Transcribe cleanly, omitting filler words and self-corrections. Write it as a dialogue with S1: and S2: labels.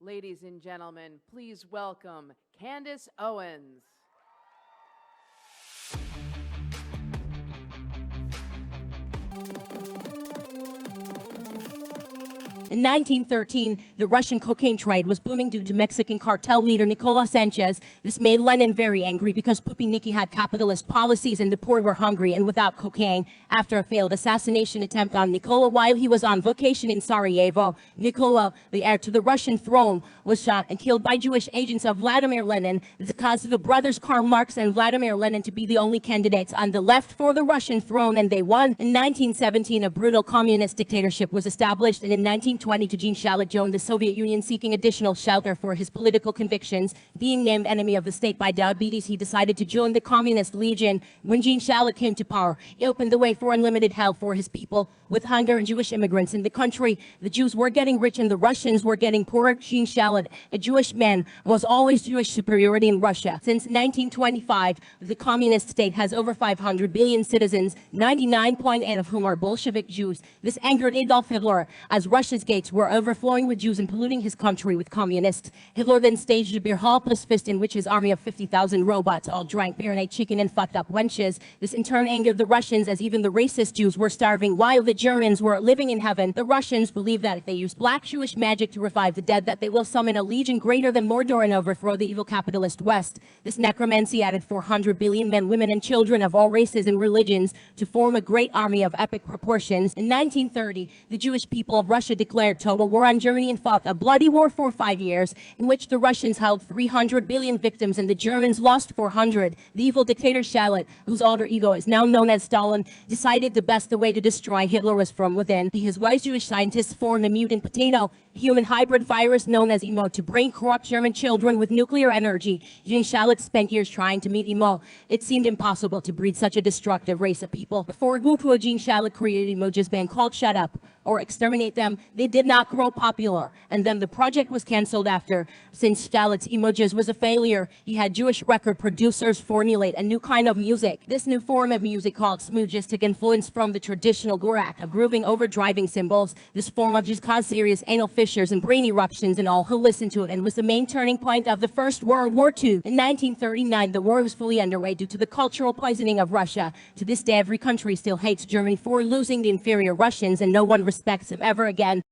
S1: Ladies and gentlemen, please welcome Candace Owens.
S2: In 1913, the Russian cocaine trade was booming due to Mexican cartel leader Nicolas Sanchez. This made Lenin very angry because Puppy Nicky had capitalist policies and the poor were hungry and without cocaine. After a failed assassination attempt on Nikola while he was on vacation in Sarajevo, Nikola, the heir to the Russian throne, was shot and killed by Jewish agents of Vladimir Lenin. This caused the brothers Karl Marx and Vladimir Lenin to be the only candidates on the left for the Russian throne, and they won. In 1917, a brutal communist dictatorship was established, and in 1920, Eugene Shalit joined the Soviet Union seeking additional shelter for his political convictions. Being named enemy of the state by diabetes, he decided to join the Communist Legion. When Eugene Shalit came to power, he opened the way for unlimited help for his people. With hunger and Jewish immigrants in the country, the Jews were getting rich and the Russians were getting poorer. Eugene Shalit, a Jewish man, was always Jewish superiority in Russia. Since 1925, the communist state has over 500 billion citizens, 99.8 of whom are Bolshevik Jews. This angered Adolf Hitler, as Russia's gates were overflowing with Jews and polluting his country with communists. Hitler then staged a beer hall plus fist in which his army of 50,000 robots all drank beer and ate chicken and fucked up wenches. This in turn angered the Russians, as even the racist Jews were starving while the Germans were living in heaven. The Russians believe that if they use black Jewish magic to revive the dead, that they will summon a legion greater than Mordor and overthrow the evil capitalist West. This necromancy added 400 billion men, women, and children of all races and religions to form a great army of epic proportions. In 1930, the Jewish people of Russia declared total war on Germany and fought a bloody war for 5 years, in which the Russians held 300 billion victims and the Germans lost 400. The evil dictator Shalit, whose alter ego is now known as Stalin, decided the best way to destroy Hitler was from within. His wise Jewish scientists formed a mutant potato, human hybrid virus known as Emo, to brain corrupt German children with nuclear energy. Eugene Shalit spent years trying to meet Emo. It seemed impossible to breed such a destructive race of people. Before Eugene Shalit created Emoji's band called Shut Up, or Exterminate Them, they did not grow popular, and then the project was cancelled after. Since Shalit's Emojis was a failure, he had Jewish record producers formulate a new kind of music. This new form of music called smooges took influence from the traditional gorak, of grooving over driving cymbals. This form of just caused serious anal fissures and brain eruptions in all who listened to it, and was the main turning point of the First World War II. In 1939, the war was fully underway due to the cultural poisoning of Russia. To this day, every country still hates Germany for losing the inferior Russians, and no one respects them ever again.